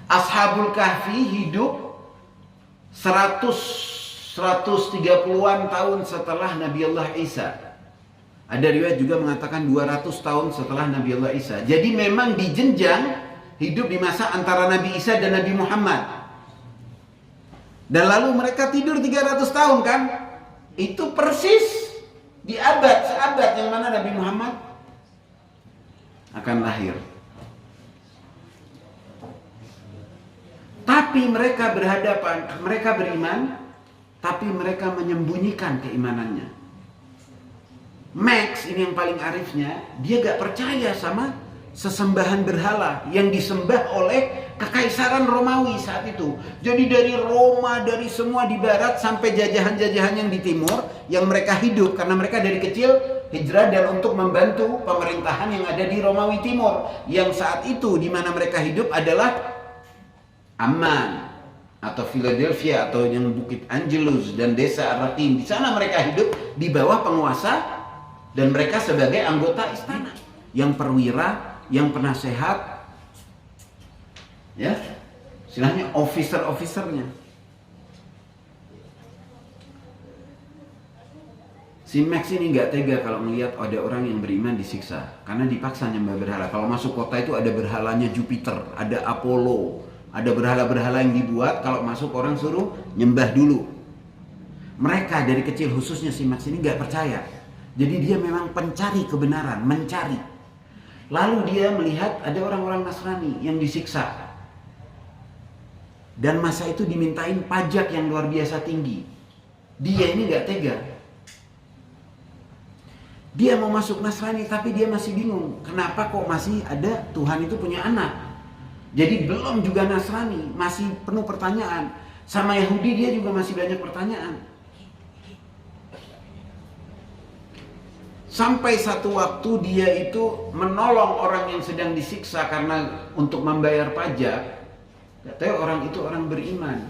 Ashabul Kahfi hidup 130-an tahun setelah Nabi Allah Isa. Ada riwayat juga mengatakan 200 tahun setelah Nabi Allah Isa. Jadi memang dijenjang hidup di masa antara Nabi Isa dan Nabi Muhammad. Dan lalu mereka tidur 300 tahun kan? Itu persis di seabad yang mana Nabi Muhammad akan lahir. Tapi mereka mereka beriman, tapi mereka menyembunyikan keimanannya. Max ini yang paling arifnya, dia gak percaya sama sesembahan berhala yang disembah oleh kekaisaran Romawi saat itu. Jadi dari Roma, dari semua di barat sampai jajahan-jajahan yang di timur, yang mereka hidup karena mereka dari kecil hijrah dan untuk membantu pemerintahan yang ada di Romawi Timur, yang saat itu di mana mereka hidup adalah Amman atau Philadelphia atau yang Bukit Angelus dan desa Ar-Raqim. Di sana mereka hidup di bawah penguasa dan mereka sebagai anggota istana, yang perwira, yang penasehat, ya, istilahnya officer-officernya. Si Max ini nggak tega kalau melihat ada orang yang beriman disiksa karena dipaksa nyembah berhala. Kalau masuk kota itu ada berhalanya Jupiter, ada Apollo, ada berhala-berhala yang dibuat. Kalau masuk orang suruh nyembah dulu. Mereka dari kecil, khususnya si Max ini nggak percaya. Jadi dia memang pencari kebenaran, mencari. Lalu dia melihat ada orang-orang Nasrani yang disiksa. Dan masa itu dimintain pajak yang luar biasa tinggi. Dia ini gak tega. Dia mau masuk Nasrani tapi dia masih bingung. Kenapa kok masih ada Tuhan itu punya anak? Jadi belum juga Nasrani, masih penuh pertanyaan. Sama Yahudi dia juga masih banyak pertanyaan. Sampai satu waktu dia itu menolong orang yang sedang disiksa karena untuk membayar pajak. Katanya orang itu orang beriman.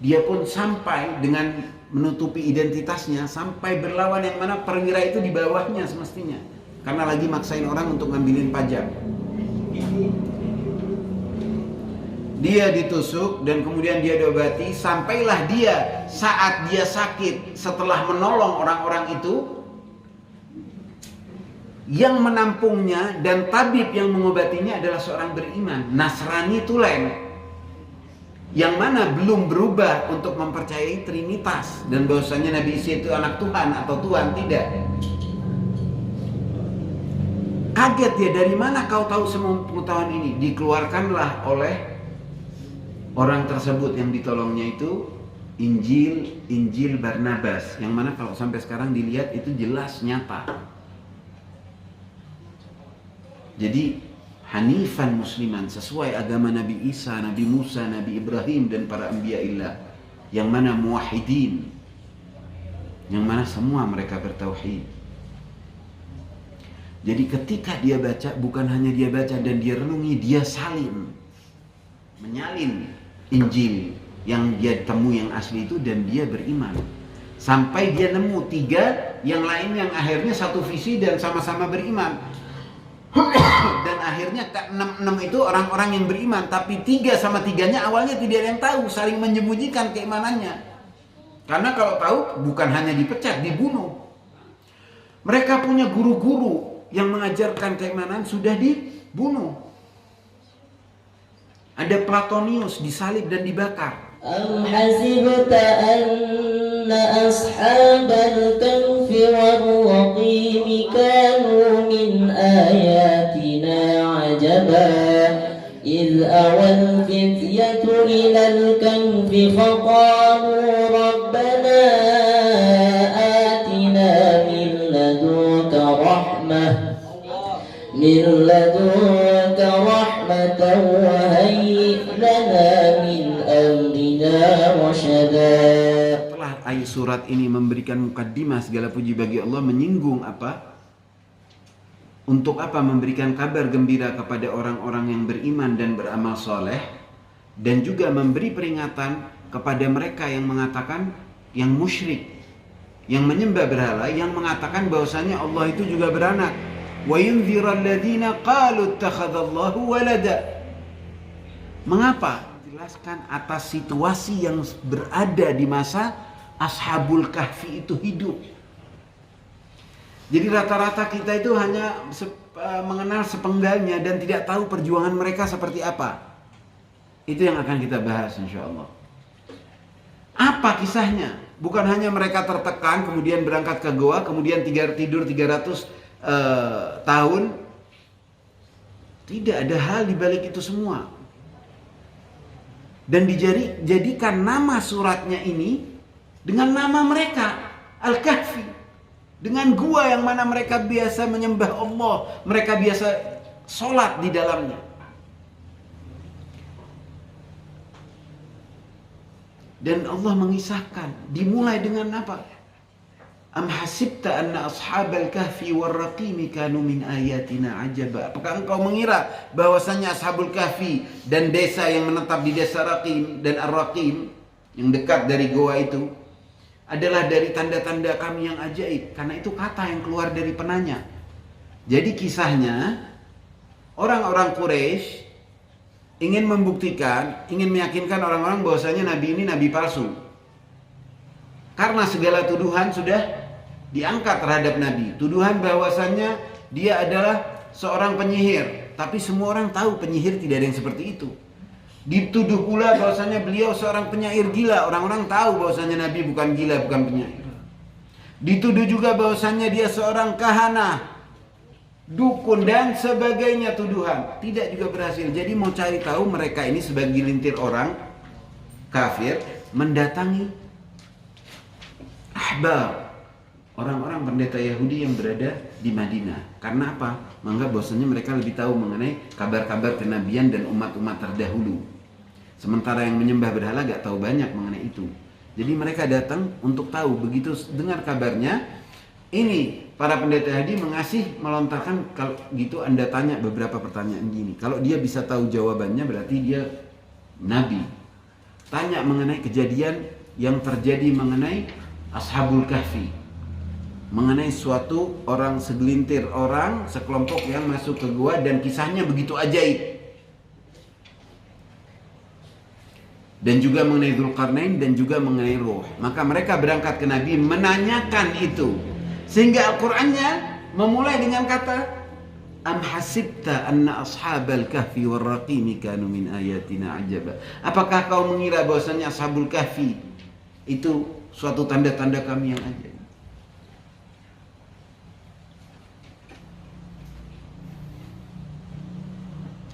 Dia pun sampai dengan menutupi identitasnya, sampai berlawan yang mana perwira itu di bawahnya semestinya. Karena lagi maksain orang untuk ngambilin pajak. Dia ditusuk dan kemudian dia diobati. Sampailah dia saat dia sakit, setelah menolong orang-orang itu, yang menampungnya dan tabib yang mengobatinya adalah seorang beriman, Nasrani tulen, yang mana belum berubah untuk mempercayai Trinitas dan bahwasanya Nabi Isa itu anak Tuhan atau Tuhan, tidak. Kaget dia, dari mana kau tahu semua pengetahuan ini? Dikeluarkanlah oleh orang tersebut yang ditolongnya itu Injil Barnabas, yang mana kalau sampai sekarang dilihat itu jelas nyata. Jadi hanifan musliman, sesuai agama Nabi Isa, Nabi Musa, Nabi Ibrahim dan para anbiya'illah, yang mana muwahhidin, yang mana semua mereka bertauhid. Jadi ketika dia baca, bukan hanya dia baca dan dia renungi, dia salim, menyalin Injil yang dia temui yang asli itu, dan dia beriman. Sampai dia nemu 3 yang lain yang akhirnya satu visi dan sama-sama beriman. Dan akhirnya ke 6 itu orang-orang yang beriman, tapi 3 sama 3-nya awalnya tidak ada yang tahu, saling menyembunyikan keimanannya. Karena kalau tahu bukan hanya dipecat, dibunuh. Mereka punya guru-guru yang mengajarkan keimanan sudah dibunuh. Ada Platonius disalib dan dibakar. Am hasibta anna ashabal kahfi war-raqim kanu min ayatina ajaba idh awal fityatu ilal kahfi faqalu rabbana atina min ladunka rahmatan wa hayyi lana min amrina rasyada. Setelah ayat surat ini memberikan mukaddimah, segala puji bagi Allah, menyinggung apa? Untuk apa? Memberikan kabar gembira kepada orang-orang yang beriman dan beramal soleh, dan juga memberi peringatan kepada mereka yang mengatakan, yang musyrik, yang menyembah berhala, yang mengatakan bahwasanya Allah itu juga beranak. Wa yunziral ladzina qalu ittakhadallahu walada. Mengapa? Jelaskan atas situasi yang berada di masa Ashabul Kahfi itu hidup. Jadi rata-rata kita itu hanya mengenal sepenggalnya dan tidak tahu perjuangan mereka seperti apa. Itu yang akan kita bahas insya Allah. Apa kisahnya? Bukan hanya mereka tertekan kemudian berangkat ke goa, kemudian tidur 300 tahun. Tidak ada hal di balik itu semua. Dan dijadikan nama suratnya ini dengan nama mereka, Al-Kahfi. Dengan gua yang mana mereka biasa menyembah Allah, mereka biasa sholat di dalamnya. Dan Allah mengisahkan, dimulai dengan apa? Am hasibta anna ashabal kahfi warraqimi kanu min ayatina ajaba. Apakah engkau mengira bahwasanya ashabul kahfi dan desa yang menetap di desa Raqim dan Ar-Raqim yang dekat dari goa itu adalah dari tanda-tanda kami yang ajaib. Karena itu kata yang keluar dari penanya. Jadi kisahnya orang-orang Quraisy ingin membuktikan, ingin meyakinkan orang-orang bahwasanya Nabi ini Nabi palsu. Karena segala tuduhan sudah diangkat terhadap Nabi. Tuduhan bahwasanya dia adalah seorang penyihir. Tapi semua orang tahu penyihir tidak ada yang seperti itu. Dituduh pula bahwasanya beliau seorang penyair gila. Orang-orang tahu bahwasanya Nabi bukan gila, bukan penyair. Dituduh juga bahwasanya dia seorang kahana, dukun dan sebagainya tuduhan. Tidak juga berhasil. Jadi mau cari tahu mereka ini sebagai gelintir orang kafir mendatangi ahbar, orang-orang pendeta Yahudi yang berada di Madinah. Karena apa? Menganggap bahwasanya mereka lebih tahu mengenai kabar-kabar kenabian dan umat-umat terdahulu. Sementara yang menyembah berhala gak tahu banyak mengenai itu. Jadi mereka datang untuk tahu. Begitu dengar kabarnya, ini para pendeta Yahudi melontarkan, kalau gitu Anda tanya beberapa pertanyaan gini. Kalau dia bisa tahu jawabannya berarti dia nabi. Tanya mengenai kejadian yang terjadi mengenai Ashabul Kahfi. Mengenai suatu orang, segelintir orang, sekelompok yang masuk ke gua dan kisahnya begitu ajaib. Dan juga mengenai Dzulqarnain dan juga mengenai Ruh. Maka mereka berangkat ke Nabi menanyakan itu. Sehingga Al-Qur'annya memulai dengan kata Am hasibta anna ashabal kahfi warraqimi kanu min ayatina ajaba. Apakah kau mengira bahwasanya ashabul kahfi itu suatu tanda-tanda kami yang ajaib?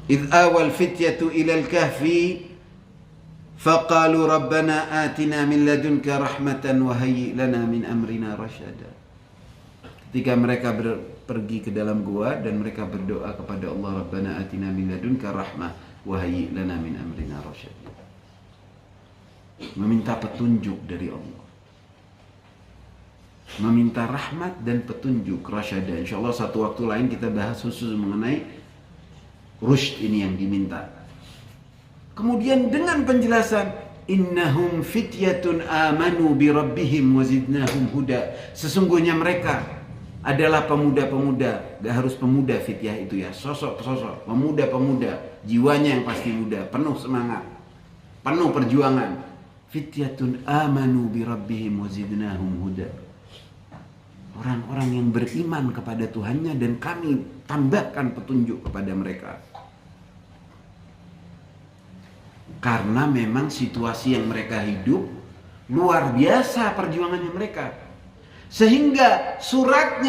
إذ آوى الفتية إلى الكهف فقالوا ربنا آتنا من لدنك رحمة وهيئ لنا من أمرنا رشدا. Ketika mereka pergi ke dalam gua dan mereka berdoa kepada Allah, Rabbana atina min ladunka rahmah wa hayyi' lana min amrina rasyada. Meminta petunjuk dari Allah. Meminta rahmat dan petunjuk rasyada. Insyaallah satu waktu lain kita bahas khusus mengenai rusyd ini yang diminta. Kemudian dengan penjelasan innahum fityatun amanu bi rabbihim wa zidnahum huda. Sesungguhnya mereka adalah pemuda-pemuda, gak harus pemuda fityah itu ya, sosok-sosok pemuda-pemuda, jiwanya yang pasti muda, penuh semangat, penuh perjuangan. Fityatun amanu bi rabbihim wa zidnahum huda. Orang-orang yang beriman kepada Tuhannya dan kami tambahkan petunjuk kepada mereka. Karena memang situasi yang mereka hidup luar biasa perjuangannya mereka. Sehingga surat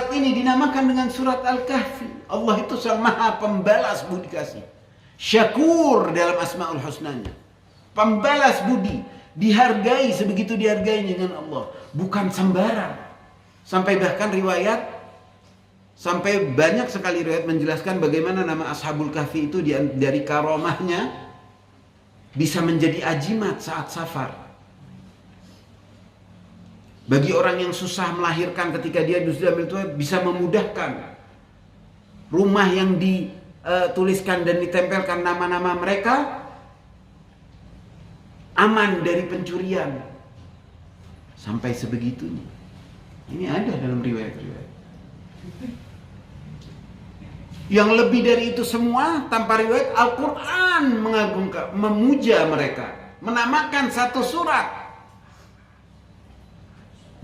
ini dinamakan dengan surat Al-Kahfi. Allah itu sang maha pembalas budi kasih. Syakur dalam asma'ul husnanya. Pembalas budi. Dihargai sebegitu dihargainya dengan Allah. Bukan sembarang. Sampai bahkan sampai banyak sekali riwayat menjelaskan bagaimana nama Ashabul Kahfi itu dari karomahnya bisa menjadi ajimat saat safar. Bagi orang yang susah melahirkan ketika dia sudah tua bisa memudahkan. Rumah yang dituliskan dan ditempelkan nama-nama mereka aman dari pencurian. Sampai sebegitunya. Ini ada dalam riwayat-riwayat. Yang lebih dari itu semua, tanpa riwayat, Al-Quran mengagungkan, memuja mereka, menamakan satu surat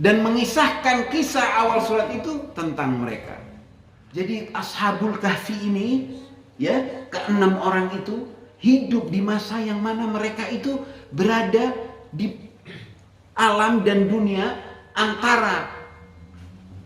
dan mengisahkan kisah awal surat itu tentang mereka. Jadi Ashabul Kahfi ini, ya, keenam orang itu hidup di masa yang mana mereka itu berada di alam dan dunia antara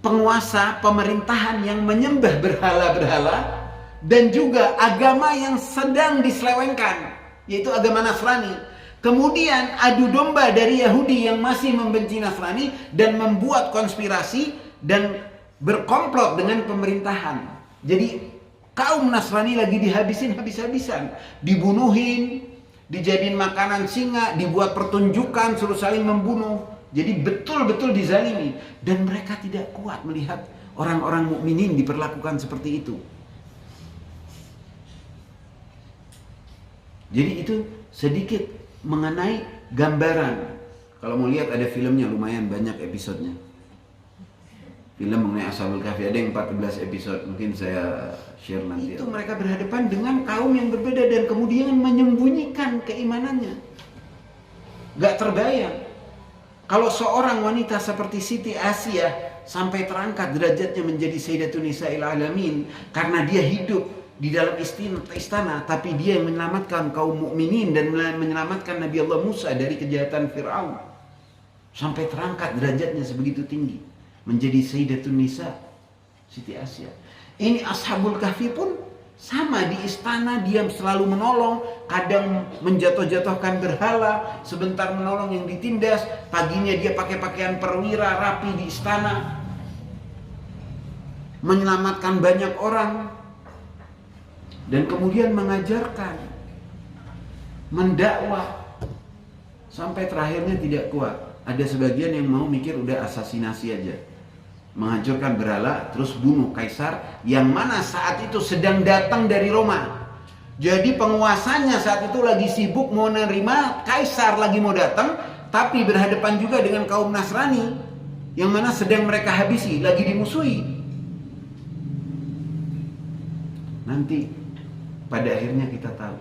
penguasa pemerintahan yang menyembah berhala-berhala dan juga agama yang sedang diselewengkan, yaitu agama Nasrani. Kemudian adu domba dari Yahudi yang masih membenci Nasrani dan membuat konspirasi dan berkomplot dengan pemerintahan. Jadi kaum Nasrani lagi dihabisin habis-habisan, dibunuhin, dijadiin makanan singa, dibuat pertunjukan suruh saling membunuh. Jadi betul-betul dizalimi dan mereka tidak kuat melihat orang-orang mukminin diperlakukan seperti itu. Jadi itu sedikit mengenai gambaran. Kalau mau lihat ada filmnya, lumayan banyak episodenya. Film mengenai Ashabul Kahfi ada yang 14 episode, mungkin saya share nanti. Itu mereka berhadapan dengan kaum yang berbeda dan kemudian menyembunyikan keimanannya. Gak terbayang. Kalau seorang wanita seperti Siti Asiyah sampai terangkat derajatnya menjadi Sayyidatun Nisa'il Alamin karena dia hidup di dalam istana, tapi dia yang menyelamatkan kaum mukminin dan menyelamatkan Nabi Allah Musa dari kejahatan Fir'aun. Sampai terangkat derajatnya sebegitu tinggi menjadi Sayyidatun Nisa Siti Asiyah. Ini Ashabul Kahfi pun sama, di istana dia selalu menolong, kadang menjatuh-jatuhkan berhala, sebentar menolong yang ditindas, paginya dia pakai pakaian perwira rapi di istana, menyelamatkan banyak orang, dan kemudian mengajarkan, mendakwah, sampai terakhirnya tidak kuat. Ada sebagian yang mau mikir udah asasinasi aja, menghancurkan berhala, terus bunuh kaisar yang mana saat itu sedang datang dari Roma. Jadi penguasanya saat itu lagi sibuk mau nerima kaisar, lagi mau datang, tapi berhadapan juga dengan kaum Nasrani yang mana sedang mereka habisi, lagi dimusuhi. Nanti pada akhirnya kita tahu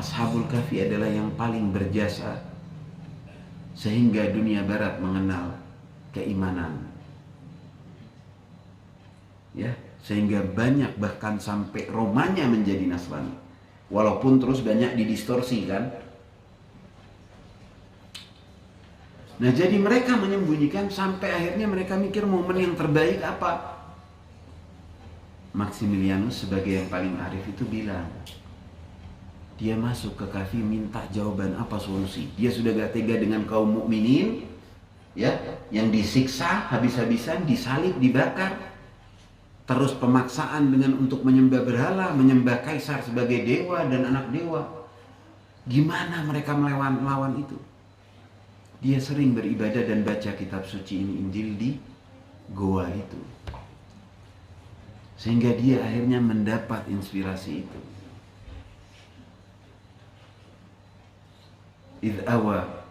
Ashabul Kahfi adalah yang paling berjasa sehingga dunia barat mengenal keimanan. Ya, sehingga banyak bahkan sampai Romanya menjadi Nasrani. Walaupun terus banyak didistorsi kan. Nah, jadi mereka menyembunyikan sampai akhirnya mereka mikir momen yang terbaik apa? Maximilianus sebagai yang paling arif itu bilang, dia masuk ke kahfi minta jawaban apa solusi. Dia sudah gak tega dengan kaum mukminin, ya, yang disiksa habis-habisan, disalib, dibakar. Terus pemaksaan dengan untuk menyembah berhala, menyembah kaisar sebagai dewa dan anak dewa. Gimana mereka melawan itu? Dia sering beribadah dan baca kitab suci ini, Injil, di goa itu. Sehingga dia akhirnya mendapat inspirasi itu. إذ أوى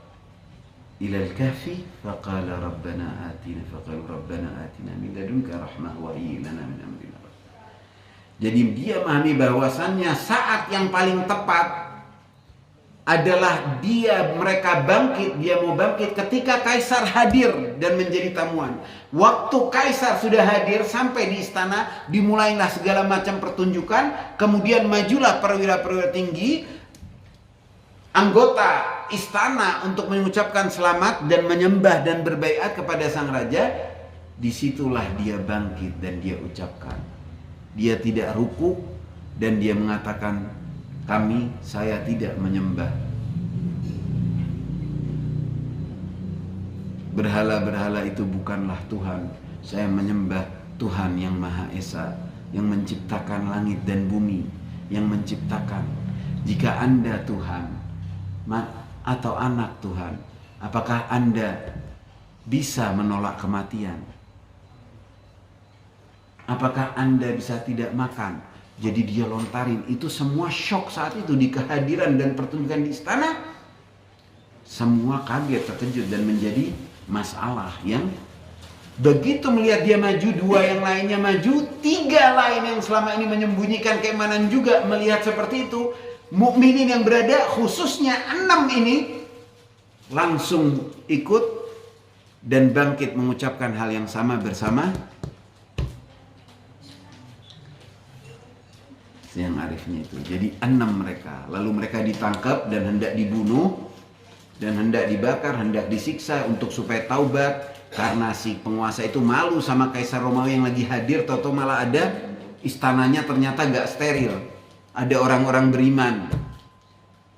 إلى الكهف فقال ربنا آتنا من لدنك رحمة وهيئ لنا من أمرنا. Jadi dia memahami bahwasannya saat yang paling tepat adalah mereka bangkit, dia mau bangkit ketika kaisar hadir dan menjadi tamuan. Waktu kaisar sudah hadir sampai di istana, dimulailah segala macam pertunjukan, kemudian majulah perwira-perwira tinggi, anggota istana untuk mengucapkan selamat dan menyembah dan berbaiat kepada sang raja. Disitulah dia bangkit dan dia ucapkan, dia tidak ruku dan dia mengatakan, saya tidak menyembah berhala-berhala, itu bukanlah Tuhan. Saya menyembah Tuhan yang Maha Esa, yang menciptakan langit dan bumi, yang menciptakan. Jika Anda Tuhan atau anak Tuhan, apakah Anda bisa menolak kematian? Apakah Anda bisa tidak makan? Jadi dia lontarin, itu semua shock saat itu di kehadiran dan pertunjukan di istana. Semua kaget, terkejut dan menjadi masalah yang Begitu melihat dia maju, 2 yang lainnya maju, 3 lain yang selama ini menyembunyikan keimanan juga melihat seperti itu. Mukminin yang berada, khususnya 6 ini, langsung ikut dan bangkit mengucapkan hal yang sama bersama yang arifnya itu. Jadi 6 mereka. Lalu mereka ditangkap dan hendak dibunuh dan hendak dibakar, hendak disiksa untuk supaya taubat. Karena si penguasa itu malu sama Kaisar Romawi yang lagi hadir, tahu-tahu malah ada istananya ternyata gak steril. Ada orang-orang beriman.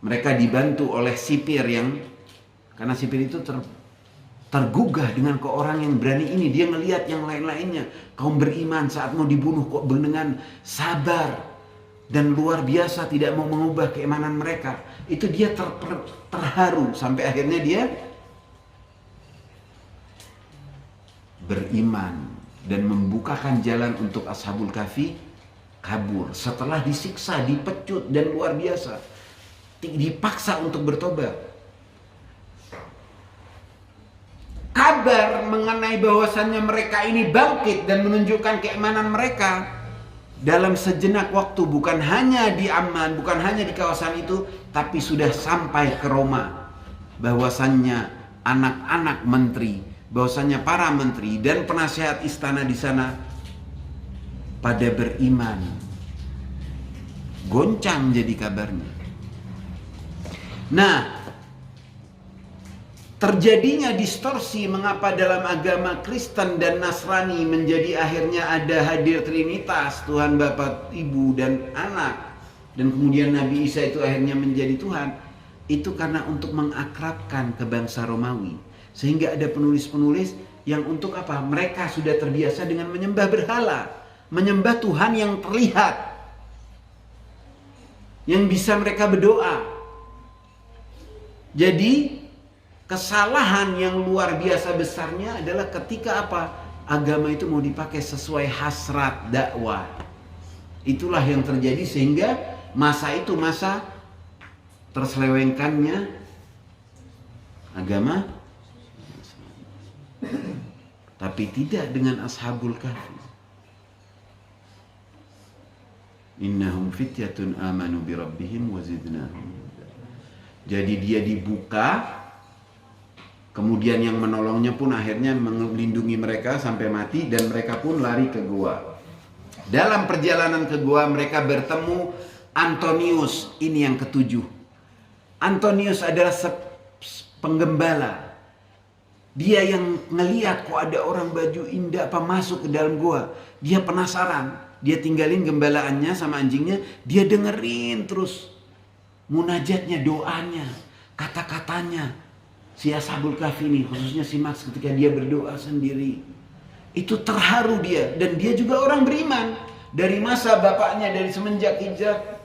Mereka dibantu oleh sipir yang, karena sipir itu tergugah dengan ke orang yang berani ini. Dia ngelihat yang lain-lainnya, kaum beriman saat mau dibunuh kok dengan sabar dan luar biasa, tidak mau mengubah keimanan mereka. Itu dia terharu sampai akhirnya dia beriman dan membukakan jalan untuk Ashabul Kahfi kabur setelah disiksa, dipecut dan luar biasa, dipaksa untuk bertobat. Kabar mengenai bahwasannya mereka ini bangkit dan menunjukkan keimanan mereka dalam sejenak waktu, bukan hanya di Amman, bukan hanya di kawasan itu, tapi sudah sampai ke Roma. Bahwasannya anak-anak menteri, bahwasannya para menteri dan penasehat istana di sana pada beriman. Goncang jadi kabarnya. Nah, terjadinya distorsi mengapa dalam agama Kristen dan Nasrani menjadi akhirnya ada hadir Trinitas, Tuhan Bapa, Ibu dan Anak, dan kemudian Nabi Isa itu akhirnya menjadi Tuhan. Itu karena untuk mengakrabkan ke bangsa Romawi. Sehingga ada penulis-penulis yang untuk apa? Mereka sudah terbiasa dengan menyembah berhala, menyembah Tuhan yang terlihat, yang bisa mereka berdoa. Jadi kesalahan yang luar biasa besarnya adalah ketika apa? Agama itu mau dipakai sesuai hasrat dakwah. Itulah yang terjadi sehingga masa itu masa terselewengkannya agama. Tapi tidak dengan Ashabul Kahfi. Innahum fityatun amanu bi rabbihim wa zidnahum. Jadi dia dibuka, kemudian yang menolongnya pun akhirnya melindungi mereka sampai mati, dan mereka pun lari ke gua. Dalam perjalanan ke gua mereka bertemu Antonius, ini yang ketujuh. Antonius adalah penggembala. Dia yang ngeliat kok ada orang baju indah apa masuk ke dalam gua. Dia penasaran. Dia tinggalin gembalaannya sama anjingnya. Dia dengerin terus munajatnya, doanya, kata-katanya. Si Ashabul Kahfi ini, khususnya si Max ketika dia berdoa sendiri. Itu terharu dia. Dan dia juga orang beriman. Dari masa bapaknya, dari semenjak hijrah.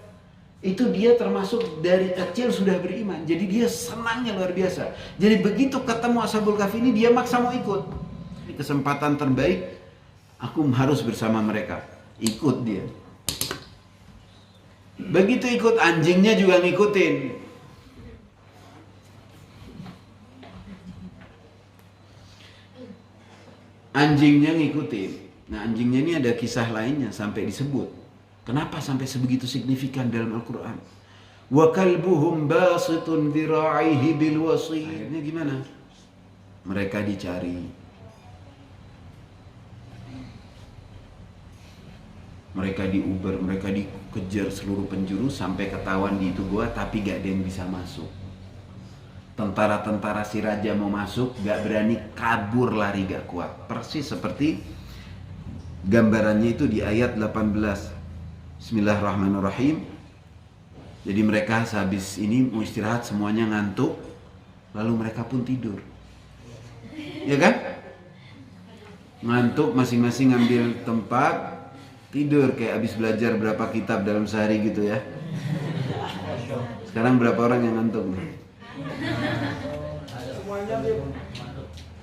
Itu dia termasuk dari kecil sudah beriman. Jadi dia senangnya luar biasa. Jadi begitu ketemu Ashabul Kahfi ini, dia maksa mau ikut. Ini kesempatan terbaik, aku harus bersama mereka. Ikut dia. Begitu ikut, anjingnya juga ngikutin. Anjingnya ngikutin. Nah, anjingnya ini ada kisah lainnya sampai disebut. Kenapa sampai sebegitu signifikan dalam Al-Quran? Wa kalbuhum basitun dhira'ihi bil wasi. Akhirnya gimana? Mereka dicari. Mereka diuber, mereka dikejar seluruh penjuru sampai ketahuan di itu gua, tapi gak ada yang bisa masuk. Tentara-tentara si raja mau masuk, gak berani, kabur lari gak kuat. Persis seperti gambarannya itu di ayat 18. Bismillahirrahmanirrahim. Jadi mereka sehabis ini mau istirahat, semuanya ngantuk, lalu mereka pun tidur. Ya kan? Ngantuk, masing-masing ngambil tempat, tidur kayak habis belajar berapa kitab dalam sehari gitu ya. Sekarang berapa orang yang ngantuk nih?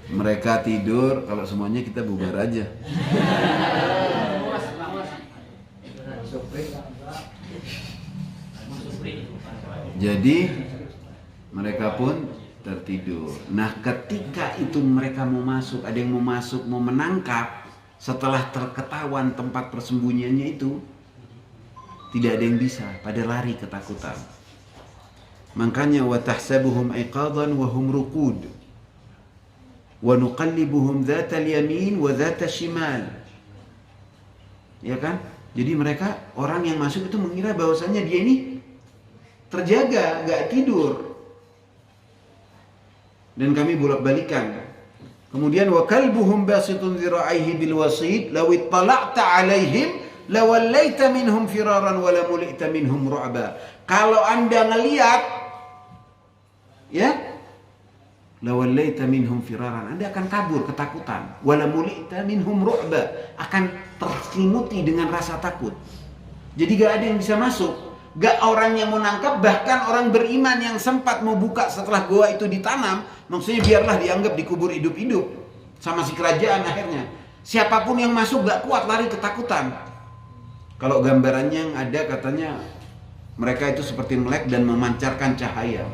Mereka tidur, kalau semuanya kita bubar aja. Jadi mereka pun tertidur. Nah, ketika itu mereka mau masuk, ada yang mau masuk, mau menangkap, setelah terketahuan tempat persembunyiannya itu, tidak ada yang bisa, pada lari ketakutan. Makanya wa tahsabuhum aiqadan wa hum ruqud wa nuqallibuhum dhatal yamin wa dhatal shimal. Ya kan? Jadi mereka, orang yang masuk itu mengira bahwasannya dia ini terjaga, nggak tidur. Dan kami bolak-balikan. Kemudian wa kalbuhum basitun dhira'aihi bil wasid law ittala'ta 'alaihim lawallaita minhum firaran wa lamulita minhum ru'ba. Kalau Anda ngelihat, ya, lawallaita minhum firaran, Anda akan kabur ketakutan, wa lamulita minhum ru'ba, akan terselimuti dengan rasa takut. Jadi gak ada yang bisa masuk, gak orang yang mau nangkap, bahkan orang beriman yang sempat mau buka setelah goa itu ditanam, maksudnya biarlah dianggap dikubur hidup-hidup sama si kerajaan akhirnya. Siapapun yang masuk gak kuat, lari ketakutan. Kalau gambarannya yang ada katanya mereka itu seperti melek dan memancarkan cahaya.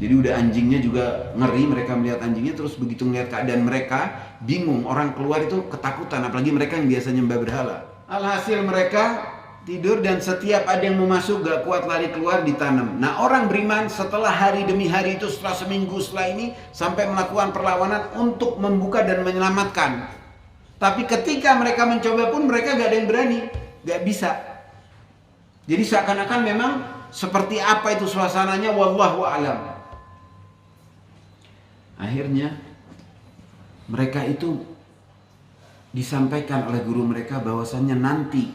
Jadi udah anjingnya juga ngeri, mereka melihat anjingnya, terus begitu melihat keadaan mereka bingung, orang keluar itu ketakutan, apalagi mereka yang biasa nyembah berhala. Alhasil mereka tidur dan setiap ada yang mau masuk gak kuat lari keluar ditanam. Nah, orang beriman setelah hari demi hari itu, setelah seminggu setelah ini, sampai melakukan perlawanan untuk membuka dan menyelamatkan. Tapi ketika mereka mencoba pun mereka gak ada yang berani, gak bisa. Jadi seakan-akan memang seperti apa itu suasananya, wallahu a'lam. Akhirnya mereka itu disampaikan oleh guru mereka bahwasannya nanti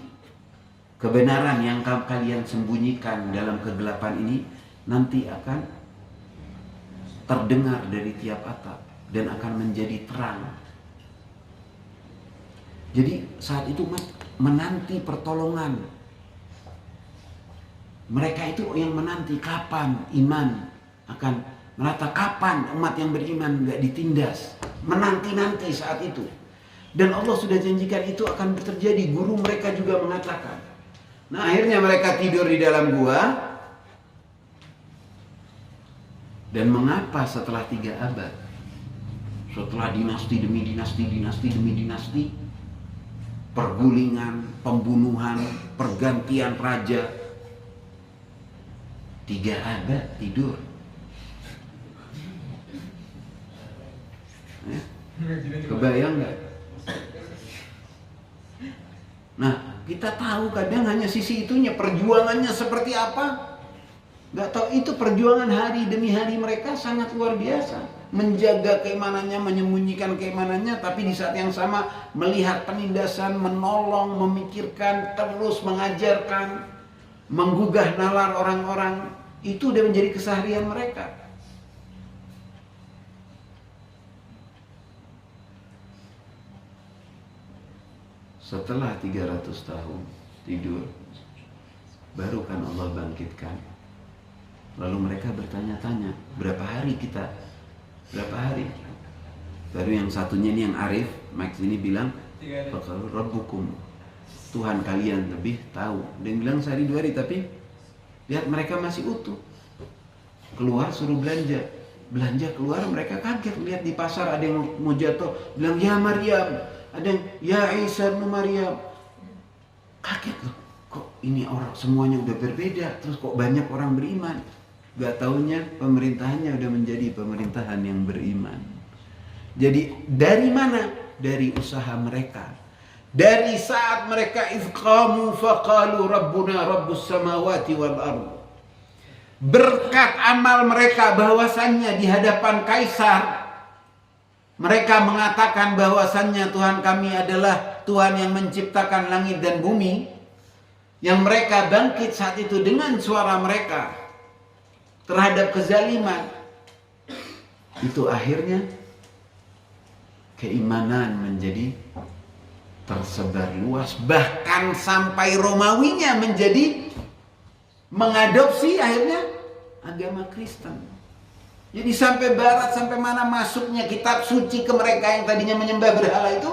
kebenaran yang kalian sembunyikan dalam kegelapan ini nanti akan terdengar dari tiap atap dan akan menjadi terang. Jadi saat itu menanti pertolongan. Mereka itu yang menanti kapan iman akan merata, kapan umat yang beriman gak ditindas. Menanti-nanti saat itu. Dan Allah sudah janjikan itu akan terjadi. Guru mereka juga mengatakan. Nah, akhirnya mereka tidur di dalam gua. Dan mengapa setelah 3 abad, setelah dinasti demi dinasti, pergulingan, pembunuhan, pergantian raja, 3 abad tidur. Kebayang nggak? Nah, kita tahu kadang hanya sisi itunya, perjuangannya seperti apa. Nggak tahu, itu perjuangan hari demi hari mereka sangat luar biasa. Menjaga keimanannya, menyembunyikan keimanannya, tapi di saat yang sama melihat penindasan, menolong, memikirkan, terus mengajarkan, menggugah nalar orang-orang. Itu udah menjadi keseharian mereka. Setelah 300 tahun tidur, baru kan Allah bangkitkan. Lalu mereka bertanya-tanya, berapa hari kita? Berapa hari? Baru yang satunya ini yang arif, Max ini bilang, "Faqalu rabbukum." Tuhan kalian lebih tahu. Dan bilang sehari 2 hari, tapi lihat mereka masih utuh. Keluar suruh belanja. Belanja keluar mereka kaget lihat di pasar ada yang mau jatuh, bilang ya Maryam. Ada yang ya Isa bin Maryam. Kaget loh, kok ini orang semuanya udah berbeda, terus kok banyak orang beriman. Gak taunya pemerintahannya udah menjadi pemerintahan yang beriman. Jadi dari mana? Dari usaha mereka. Dari saat mereka izqamu faqalu rabbuna rabbus samawati wal ardh. Berkat amal mereka bahwasannya di hadapan kaisar, mereka mengatakan bahwasannya Tuhan kami adalah Tuhan yang menciptakan langit dan bumi. Yang mereka bangkit saat itu dengan suara mereka terhadap kezaliman. Itu akhirnya keimanan menjadi tersebar luas. Bahkan sampai Romawinya menjadi mengadopsi akhirnya agama Kristen. Jadi sampai barat, sampai mana masuknya kitab suci ke mereka yang tadinya menyembah berhala itu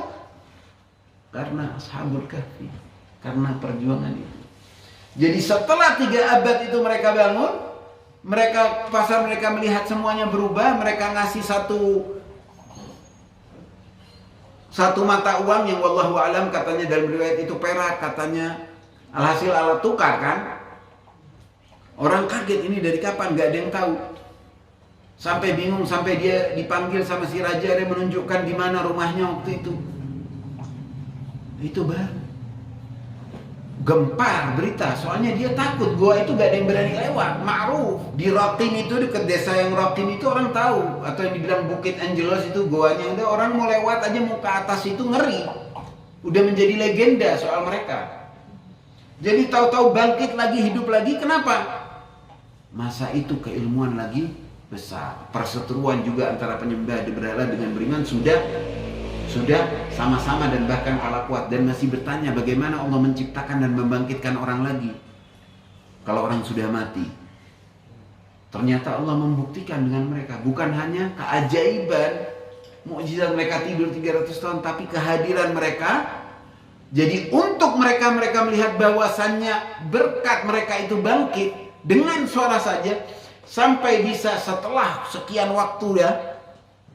karena Ashabul Kahfi, karena perjuangan itu. Jadi setelah 3 abad itu mereka bangun, Mereka pasar mereka melihat semuanya berubah, mereka ngasih satu mata uang yang wallahu alam katanya dalam riwayat itu perak, katanya alhasil alat tukar kan. Orang kaget, ini dari kapan, nggak ada yang tahu. Sampai bingung, sampai dia dipanggil sama si raja, dia menunjukkan di mana rumahnya waktu itu. Itu baru gempar berita, soalnya dia takut gua itu gak ada yang berani lewat. Ma'ruf di Rakin itu, dekat desa yang Rakin itu orang tahu, atau yang dibilang Bukit Angelos itu goanya, udah orang mau lewat aja mau ke atas itu ngeri. Udah menjadi legenda soal mereka. Jadi tahu-tahu bangkit lagi, hidup lagi. Kenapa? Masa itu keilmuan lagi besar. Perseteruan juga antara penyembah berhala dengan beriman sudah sama-sama dan bahkan kalah kuat, dan masih bertanya bagaimana Allah menciptakan dan membangkitkan orang lagi kalau orang sudah mati. Ternyata Allah membuktikan dengan mereka, bukan hanya keajaiban mukjizat mereka tidur 300 tahun, tapi kehadiran mereka. Jadi untuk mereka melihat bahwasannya berkat mereka itu bangkit dengan suara saja, sampai bisa setelah sekian waktu ya,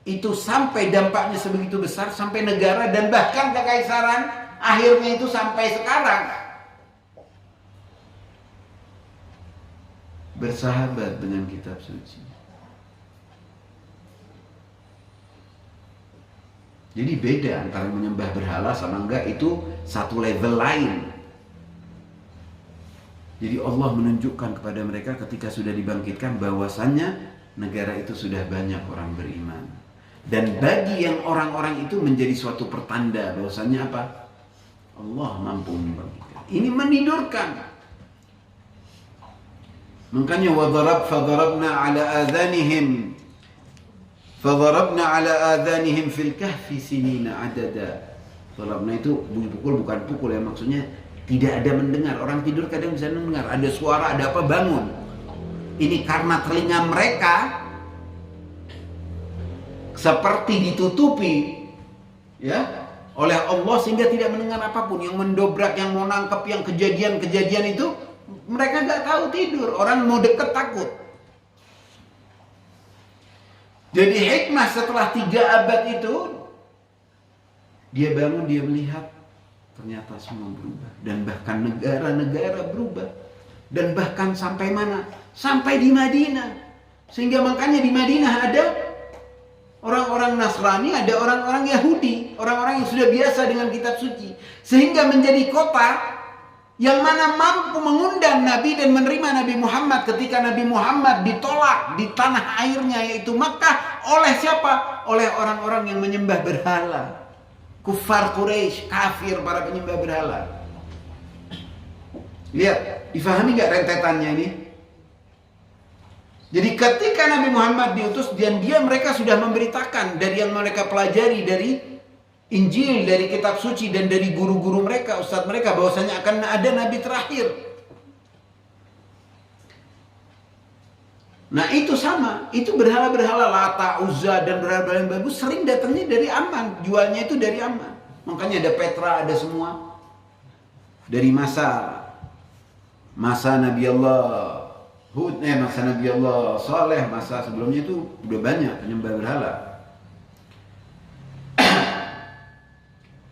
itu sampai dampaknya sebegitu besar, sampai negara dan bahkan kekaisaran akhirnya itu sampai sekarang bersahabat dengan kitab suci. Jadi beda antara menyembah berhala sama enggak, itu satu level lain. Jadi Allah menunjukkan kepada mereka ketika sudah dibangkitkan bahwasannya negara itu sudah banyak orang beriman. Dan bagi yang orang-orang itu menjadi suatu pertanda bahwasannya apa? Allah mampu membangkitkan. Ini menidurkan. Makanya fadarabna ala adhanihim fil kahfi sinina adada. Darabna itu pukul, bukan pukul ya, maksudnya tidak ada mendengar. Orang tidur kadang bisa mendengar, ada suara, ada apa, bangun. Ini karena telinga mereka seperti ditutupi ya oleh Allah sehingga tidak mendengar apapun. Yang mendobrak, yang mau nangkep, yang kejadian-kejadian itu mereka nggak tahu tidur. Orang mau deket takut. Jadi hikmah setelah 3 abad itu, dia bangun, dia melihat ternyata semua berubah, dan bahkan negara-negara berubah, dan bahkan sampai mana? Sampai di Madinah. Sehingga makanya di Madinah ada orang-orang Nasrani, ada orang-orang Yahudi, orang-orang yang sudah biasa dengan kitab suci, sehingga menjadi kota yang mana mampu mengundang Nabi dan menerima Nabi Muhammad ketika Nabi Muhammad ditolak di tanah airnya, yaitu Makkah, oleh siapa? Oleh orang-orang yang menyembah berhala, kufar Quraisy, kafir, para penyembah berhala. Lihat, difahami nggak rentetannya ini? Jadi ketika Nabi Muhammad diutus dan mereka sudah memberitakan dari yang mereka pelajari dari Injil, dari kitab suci dan dari guru-guru mereka, ustadz mereka, bahwasanya akan ada nabi terakhir. Nah itu sama, itu berhala-berhala Lata, Uzza dan berhala-berhala yang bagus sering datangnya dari Aman, jualnya itu dari Aman. Makanya ada Petra, ada semua dari masa Nabi Allah Hud, masa Nabi Allah Saleh, masa sebelumnya itu udah banyak penyembah berhala.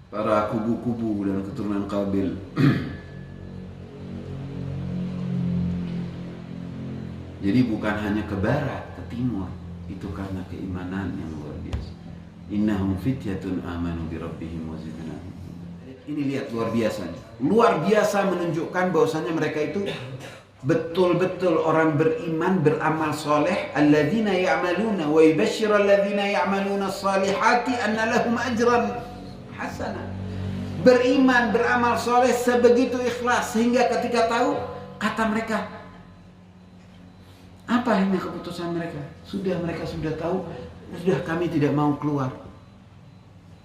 Para kubu-kubu dan keturunan Qabil. Jadi bukan hanya ke barat, ke timur, itu karena keimanan yang luar biasa. Innahum fityatun amanu bi rabbihim wa zidnahum. Ini lihat luar biasanya. Luar biasa menunjukkan bahwasannya mereka itu betul-betul orang beriman, beramal soleh. Alladzina ya'maluna wa yubashshiru alladzina ya'maluna as-salihati anna lahum ajran hasanah. Beriman, beramal soleh sebegitu ikhlas sehingga ketika tahu, kata mereka, apa ini keputusan mereka? Mereka sudah tahu, sudah kami tidak mau keluar.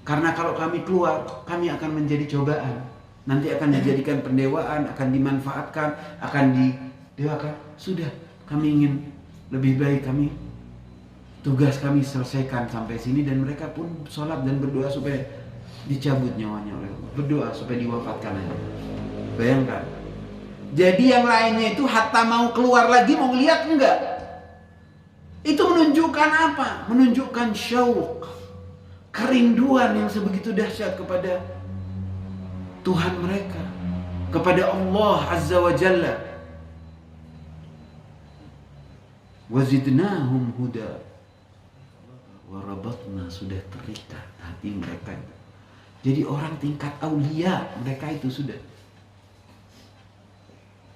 Karena kalau kami keluar, kami akan menjadi cobaan. Nanti akan dijadikan pendewaan, akan dimanfaatkan, akan didewakan. Sudah, kami ingin lebih baik, tugas kami selesaikan sampai sini. Dan mereka pun sholat dan berdoa supaya dicabut nyawanya oleh Allah. Berdoa supaya diwafatkan aja. Bayangkan. Jadi yang lainnya itu hatta mau keluar lagi, mau lihat enggak? Itu menunjukkan apa? Menunjukkan syauq, kerinduan yang sebegitu dahsyat kepada Tuhan mereka, kepada Allah Azza wa Jalla. Wazidnahum huda warabatna, sudah terikat hati mereka. Jadi orang tingkat aulia mereka itu sudah.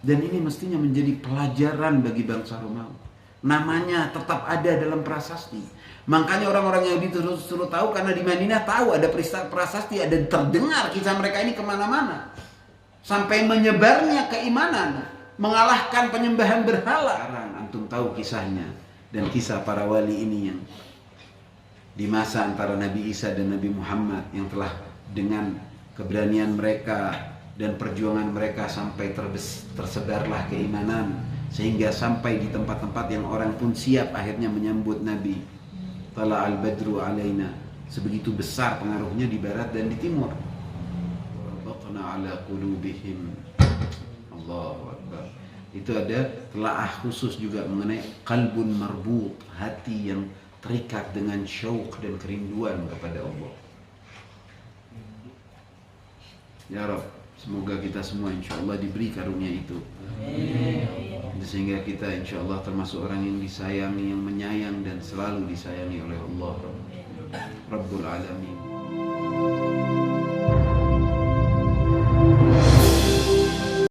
Dan ini mestinya menjadi pelajaran bagi bangsa Romawi. Namanya tetap ada dalam prasasti. Makanya orang-orang yang disuruh tahu, karena di Madinah tahu ada prasasti, ada terdengar kisah mereka ini kemana-mana. Sampai menyebarnya keimanan, mengalahkan penyembahan berhala. Sekarang antum tahu kisahnya dan kisah para wali ini yang di masa antara Nabi Isa dan Nabi Muhammad, yang telah dengan keberanian mereka dan perjuangan mereka sampai tersebarlah keimanan, sehingga sampai di tempat-tempat yang orang pun siap akhirnya menyambut Nabi. Tala al-badru alaina, sebegitu besar pengaruhnya di barat dan di timur. Rabbana ala qulubihim. Allahu Akbar. Itu ada telaah khusus juga mengenai qalbun marbut, hati yang terikat dengan syauq dan kerinduan kepada Allah. Ya Rabb, semoga kita semua insyaAllah diberi karunia itu. Sehingga kita insyaAllah termasuk orang yang disayangi, yang menyayang dan selalu disayangi oleh Allah Rabbul Alamin.